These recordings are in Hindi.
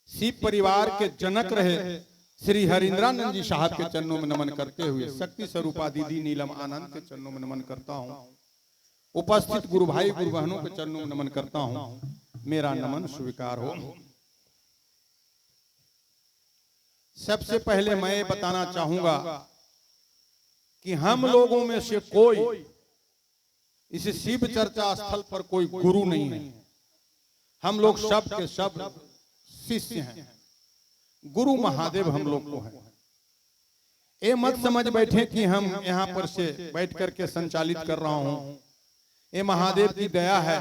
शिव परिवार के जनक रहे श्री हरिंद्रानंद जी साहब के चरणों में नमन करते हुए शक्ति स्वरूपा दीदी नीलम आनंद के चरणों में नमन करता हूँ। उपस्थित गुरु भाई गुरु बहनों के चरणों में नमन करता हूँ। मेरा नमन स्वीकार हो। सबसे पहले मैं ये बताना चाहूंगा कि हम लोगों में से कोई इस शिव चर्चा स्थल पर कोई गुरु नहीं है। हम लोग सब के सब शिष्य हैं। गुरु महादेव हम लोग को है। ये मत समझ बैठे कि हम यहाँ पर से बैठ करके संचालित कर रहा हूं। ये महादेव की दया है।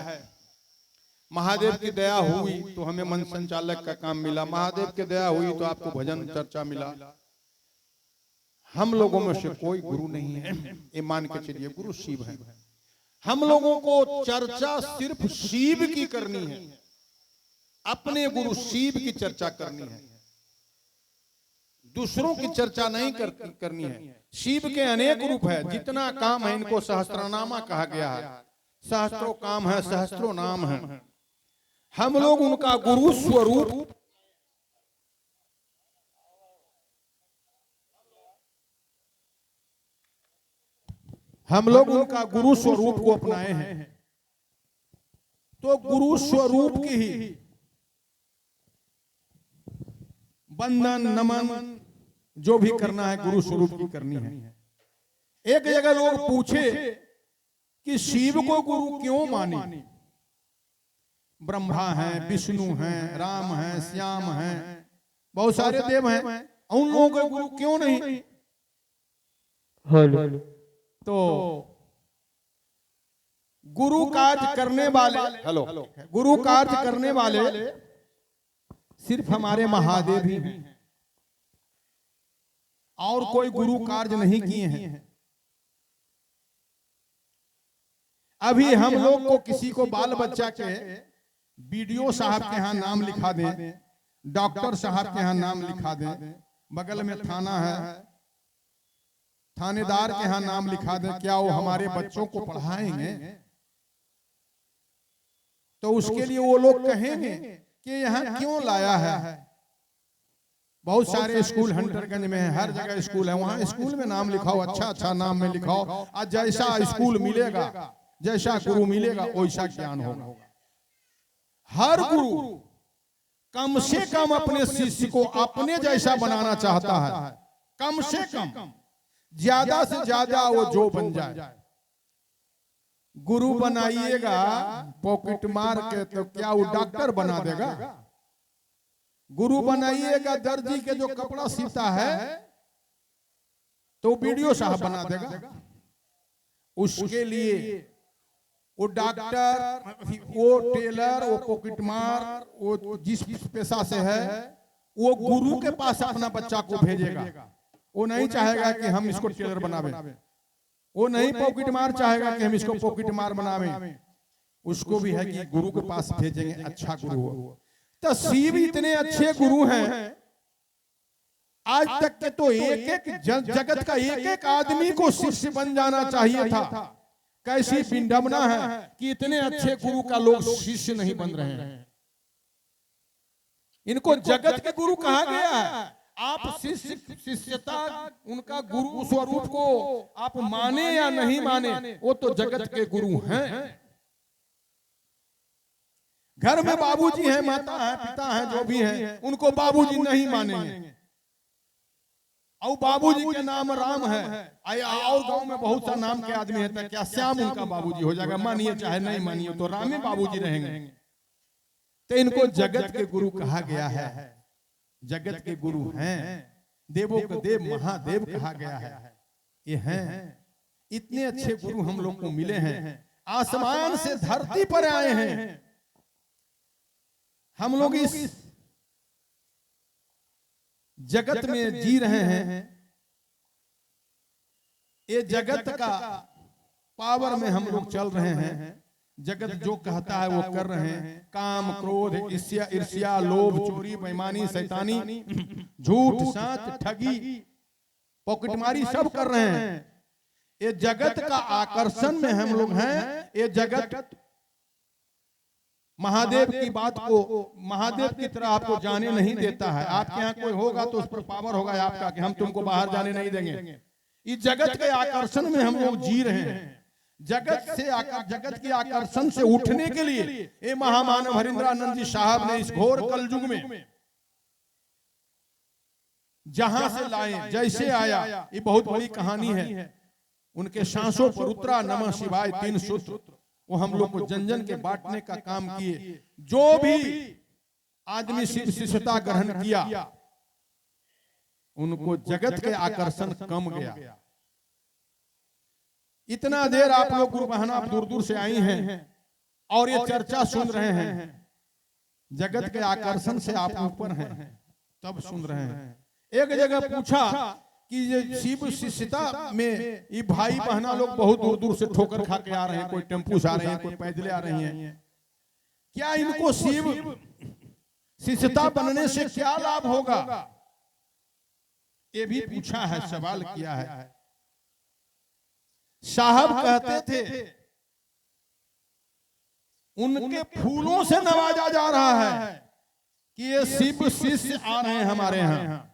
महादेव की दया हुई तो हमें मन संचालक का काम मिला। महादेव की दया हुई तो आपको भजन चर्चा मिला। हम लोगों में से कोई गुरु नहीं है। ये मान के चलिए गुरु शिव है। हम लोगों को चर्चा सिर्फ शिव की करनी है। अपने गुरु शिव की चर्चा करनी है। दूसरों की चर्चा नहीं करनी है। शिव के अनेक रूप है। जितना काम है इनको सहस्त्रनामा कहा गया है। सहस्त्रों काम है, सहस्त्रों नाम है। हम लोग उनका गुरु स्वरूप को अपनाए हैं। तो गुरु स्वरूप की ही वंदन नमन जो भी करना है गुरु स्वरूप की करनी है। एक जगह लोग पूछे कि शिव को गुरु क्यों माने? ब्रह्मा है, विष्णु है, राम है, श्याम है, बहुत सारे देव हैं, उन लोगों को गुरु क्यों नहीं? तो गुरु कार्य करने वाले गुरु कार्य करने वाले सिर्फ हमारे महादेव ही हैं। और कोई गुरु कार्य नहीं किए हैं। अभी हम लोग को किसी को बाल बच्चा के बीडीओ साहब के यहाँ नाम लिखा दें, डॉक्टर साहब के यहाँ नाम लिखा दें, बगल में थाना है, थानेदार के यहाँ नाम लिखा दें, क्या वो हमारे बच्चों को पढ़ाएंगे? तो उसके लिए वो लोग कहेंगे कि यहाँ क्यों लाया है? बहुत सारे स्कूल हंटरगंज में है, हर जगह स्कूल है, वहां स्कूल में नाम लिखाओ, अच्छा अच्छा नाम में लिखाओ। आज जैसा स्कूल मिलेगा, जैसा गुरु मिलेगा, वैसा ज्ञान होगा। हर गुरु कम से कम अपने शिष्य को अपने जैसा बनाना चाहता है। कम से कम, ज्यादा से ज्यादा वो जो बन जाए। गुरु बनाइएगा पॉकेट मार के तो क्या वो डॉक्टर बना देगा? गुरु बनाइएगा दर्जी के जो कपड़ा सीता है तो बीडीओ साहब बना देगा। उसके लिए वो डॉक्टर, वो टेलर, वो पॉकेट मार, वो जिस पेशा से है, वो गुरु के पास अपना बच्चा को भेजेगा। वो नहीं चाहेगा कि हम इसको टेलर बनावे। वो नहीं पॉकेट मार चाहेगा कि हम इसको पॉकेट मार बनावे। उसको भी है कि गुरु के पास भेजेंगे, अच्छा गुरु हो। तो शिव इतने अच्छे गुरु हैं, आज तक के तो एक एक जगत का एक एक आदमी को शिष्य बन जाना चाहिए था। कैसी विडंबना है कि इतने अच्छे गुरु का लोग शिष्य नहीं बन रहे हैं। इनको जगत के गुरु कहा गया है। आप शिष्यता उनका गुरु स्वरूप को आप माने या नहीं माने, वो तो जगत के गुरु हैं। घर में बाबूजी हैं, माता है, पिता है, जो भी हैं, उनको बाबूजी नहीं मानेंगे। और बाबूजी के नाम राम है, और गांव में बहुत सा नाम के आदमी है, तो क्या श्याम उनका बाबूजी हो जाएगा? मानिए चाहे नहीं मानिए, तो रामे बाबूजी रहेंगे। तो इनको जगत के गुरु कहा गया है। जगत के गुरु हैं, देवों के देव महादेव कहा गया है। ये हैं, इतने अच्छे गुरु हम लोग को मिले हैं। आसमान से धरती पर आए हैं। हम लोग इस जगत में जी रहे हैं। ये जगत का पावर में हम लोग चल रहे हैं। जगत जो कहता है वो कर रहे हैं। काम, क्रोध, ईर्ष्या, लोभ, चोरी, बेईमानी, शैतानी, झूठ, साच, ठगी, पॉकेटमारी सब कर रहे हैं। ये जगत का आकर्षण में हम लोग हैं। ये जगत महादेव की बात को महादेव की तरह आपको जाने नहीं देता है। आपके यहाँ कोई होगा तो उस पर पावर होगा आपका कि हम तुमको बाहर जाने नहीं देंगे। इस जगत के आकर्षण में हम लोग जी रहे हैं। जगत के आकर्षण से उठने के लिए ये महामानव हरिंद्रानंद जी साहब ने इस घोर कलयुग में जहां से लाए, जैसे आया, ये बहुत बड़ी कहानी है। उनके सांसों पर उतरा नमः शिवाय 3 सूत्र, वो हम लोग को जन जन के बांटने का काम किए। जो भी आदमी शिव शिष्यता ग्रहण किया उनको जगत के आकर्षण कम गया। इतना देर आप लोग गुरु बहना दूर दूर से आई हैं और ये चर्चा सुन रहे हैं। जगत के आकर्षण से आप ऊपर हैं तब सुन रहे हैं। एक जगह पूछा कि ये शिव शिष्यता में ये भाई बहना लोग बहुत दूर दूर से ठोकर खा के आ रहे हैं, कोई टेम्पू से आ रहे हैं, कोई पैदल आ रही हैं, क्या इनको शिव शिष्यता बनने से क्या लाभ होगा? ये भी पूछा है, सवाल किया है। साहब कहते थे उनके फूलों से नवाजा जा रहा है कि ये शिव शिष्य आ रहे हैं हमारे यहाँ,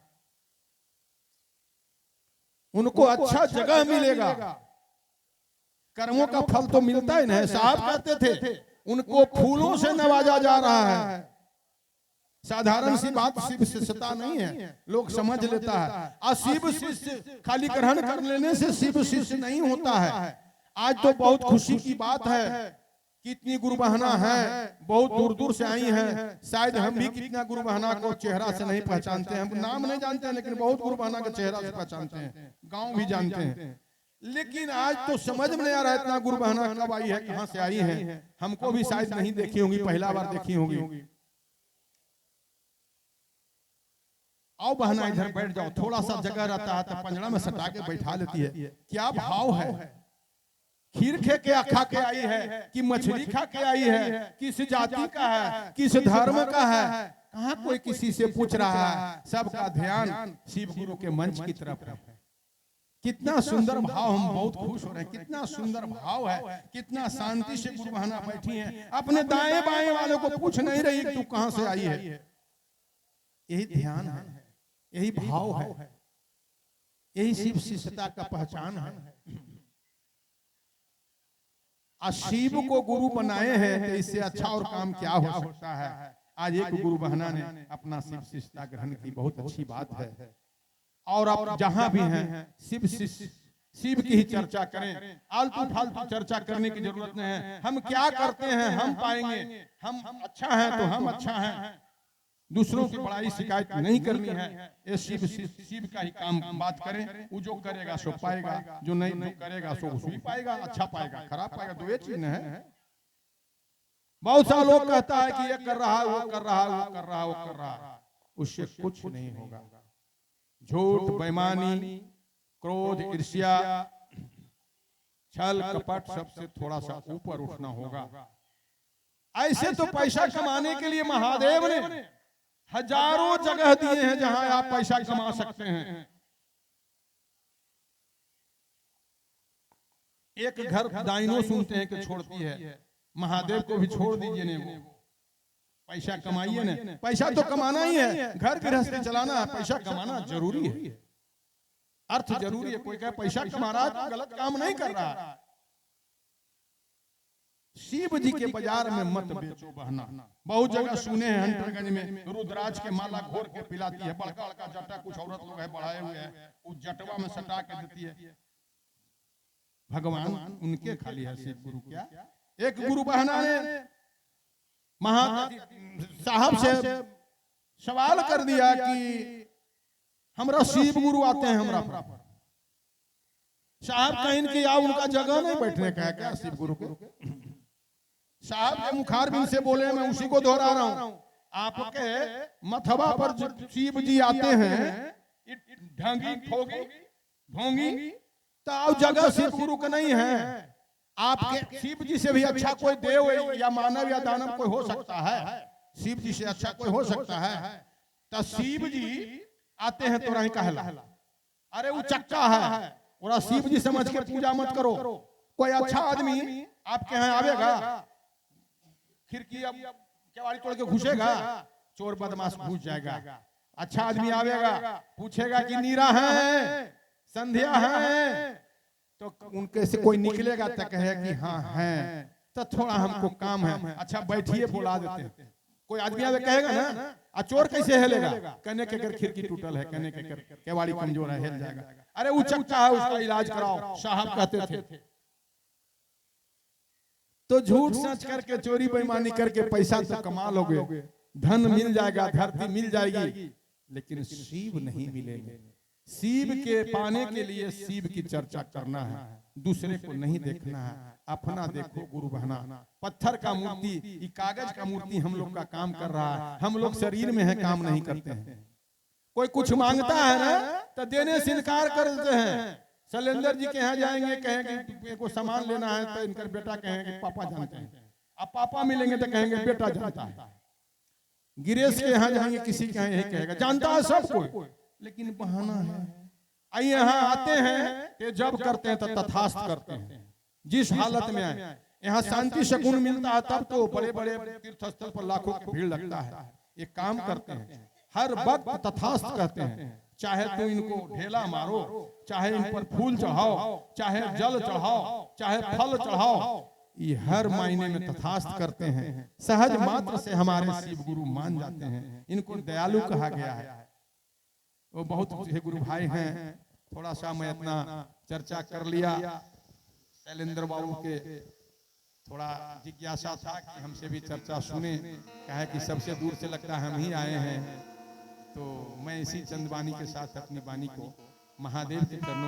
उनको अच्छा जगह मिलेगा। कर्मों का फल तो मिलता ही नहीं। साहब कहते थे उनको फूलों से नवाजा जा रहा है। साधारण सी बात शिव शिष्यता नहीं है, लोग समझ लेता है। शिव शिष्य खाली ग्रहण कर लेने से शिव शिष्य नहीं होता है। आज तो बहुत खुशी की बात है, कितनी गुरु बहना है, बहुत दूर दूर से आई हैं। शायद हम भी कितना गुरु बहना को चेहरा से नहीं पहचानते हैं, हम नाम नहीं जानते हैं, लेकिन बहुत गुरु बहना के चेहरा से पहचानते हैं, गांव भी जानते हैं। लेकिन आज तो समझ में नहीं आ रहा इतना गुरु बहना कब आई है, कहां से आई है। हमको भी शायद नहीं देखी होंगी, पहला बार देखी होंगी। आओ बहना इधर बैठ जाओ, थोड़ा सा जगह रहता है तो पंजड़ा में सटा के बैठा लेती है। क्या भाव है? खीर खा के आई है कि मछली खा के आई है, किस जाति का है, किस धर्म का है, कहाँ कोई किसी से पूछ रहा है। सबका ध्यान शिव गुरु के मंच की तरफ है। कितना सुंदर भाव, हम बहुत खुश हो रहे हैं। कितना सुंदर भाव है, कितना शांति से गुरु बहना बैठी है, अपने दाएं बाएं वालों को पूछ नहीं रही तू कहां से आई है। यही ध्यान है, यही भाव है, यही शिव शिष्यता का पहचान है। शिव को गुरु बनाए हैं तो इससे अच्छा और काम क्या हो सकता है। आज एक गुरु बहना ने अपना शिव शिष्यता ग्रहण की, बहुत अच्छी बात है। और आप जहां भी हैं शिव की ही चर्चा करें, आलतू फालतू चर्चा करने की जरूरत नहीं है। हम क्या करते हैं हम पाएंगे, हम अच्छा है तो हम अच्छा है, दूसरों की बड़ाई शिकायत नहीं करनी है। ये शिव का ही काम बात करें। वो जो करेगा सो पाएगा, जो नहीं करेगा सो भी पाएगा, अच्छा पाएगा खराब पाएगा, दो चीज है। बहुत सारे लोग कहता है कि ये कर रहा है, वो कर रहा है, वो कर रहा है, वो कर रहा है, उससे कुछ नहीं होगा। झूठ, बेईमानी, क्रोध, ईर्ष्या, छल कपट सबसे थोड़ा सा ऊपर उठना होगा। ऐसे तो पैसा कमाने के लिए महादेव ने हजारों जगह दिए हैं जहां आप पैसा कमा सकते हैं। एक घर दाइनों सुनते हैं कि छोड़ती है, महादेव को भी छोड़ दीजिए ने, वो पैसा कमाइए ने। पैसा तो कमाना ही है, घर गृहस्थी चलाना है, पैसा कमाना जरूरी है, अर्थ जरूरी है। कोई कहे पैसा कमा रहा है तो गलत काम नहीं कर रहा है। शिव जी के बाजार में मत बेचो बहना। बहुत जगह सुने हैं हंटरगंज में रुद्राज के माला घोर के पिलाती है, बड़का बड़का जटा कुछ औरत लोग है बढ़ाए हुए हैं, उस जटवा में सटा के देती है। भगवान उनके खाली है शिव गुरु क्या। एक गुरु बहना ने साहब से सवाल कर दिया कि हमरा शिव गुरु आते हैं हमरा पर। साहब कहीं कि या उनका जगह नहीं बैठने का है क्या शिव गुरु को। साहब के मुखारबिन से बोले, मैं उसी को दोहरा रहा हूं। आपके मथवा पर शिव जी आते हैं, ढंगी ठोगी ढोंगी, तो जगह शिव गुरु का नहीं है। आपके शिव जी से भी अच्छा कोई देव या मानव या दानव कोई हो सकता है, शिव जी से अच्छा कोई हो सकता है। तो शिव जी आते हैं तो रही कहला, अरे वो चक्का है, और शिव जी समझ के पूजा मत करो। कोई अच्छा आदमी आपके यहाँ आवेगा, खिड़की अब केवाड़ी तोड़ के घुसेगा, चोर बदमाश घुस जाएगा। अच्छा आदमी आवेगा, पूछेगा कि नीरा है, संध्या है, तो उनके से कोई निकलेगा तो कहे कि हाँ है, तो थोड़ा हमको काम है, अच्छा बैठिए बुला देते हैं। कोई आदमी आवे कहेगा ना, आ चोर कैसे हिलेगा, कहने के कर खिड़की टूटल है, कहने के कर केवाड़ी कमजोर है, हिल जाएगा। अरे वो चक्का है, उसका इलाज कराओ, साहब कहते थे। तो झूठ सच करके, चोरी बेईमानी करके पैसा तो कमा लोगे, धन मिल जाएगा, धरती मिल जाएगी, लेकिन शिव नहीं मिलेंगे। शिव के पाने के लिए शिव की चर्चा करना है, दूसरे को नहीं देखना है, अपना देखो गुरु बहना। पत्थर का मूर्ति, ये कागज का मूर्ति हम लोग का काम कर रहा है, हम लोग शरीर में है, काम नहीं करते हैं। कोई कुछ मांगता है ना, तो देने से इनकार कर देते हैं। शैलेंद्र जी के यहाँ जाएंगे, कहेंगे को सामान लेना है, तो इनका बेटा कहेंगे पापा जानते हैं। अब पापा मिलेंगे तो कहेंगे बेटा जानता है। गिरीश के यहाँ जाएंगे, किसी के यहाँ यही कहेगा जानता है सब कोई, लेकिन बहाना है। आइए यहाँ आते हैं तो जब करते हैं तो तथास्थ करते हैं। जिस हालत में आए, यहाँ शांति सुकून मिलता है, तब तो बड़े बड़े तीर्थ स्थल पर लाखों की भीड़ लगता है। ये काम करते हैं, हर वक्त तथास्थ कहते हैं। चाहे तो इनको ढेला मारो, चाहे इन पर फूल चढ़ाओ, चाहे जल चढ़ाओ, चाहे फल चढ़ाओ, ये हर मायने में तथास्थ करते हैं। सहज मात्र से हमारे शिव गुरु मान जाते हैं। इनको दयालु कहा गया है। वो बहुत गुरु भाई हैं। थोड़ा सा मैं अपना चर्चा कर लिया। शैलेंद्र बाबू के थोड़ा जिज्ञासा था कि हमसे भी चर्चा सुने, कहे कि सबसे दूर से लगता है हम ही आए हैं। तो मैं इसी चंद वाणी के साथ अपनी वाणी को महादेव के चरणों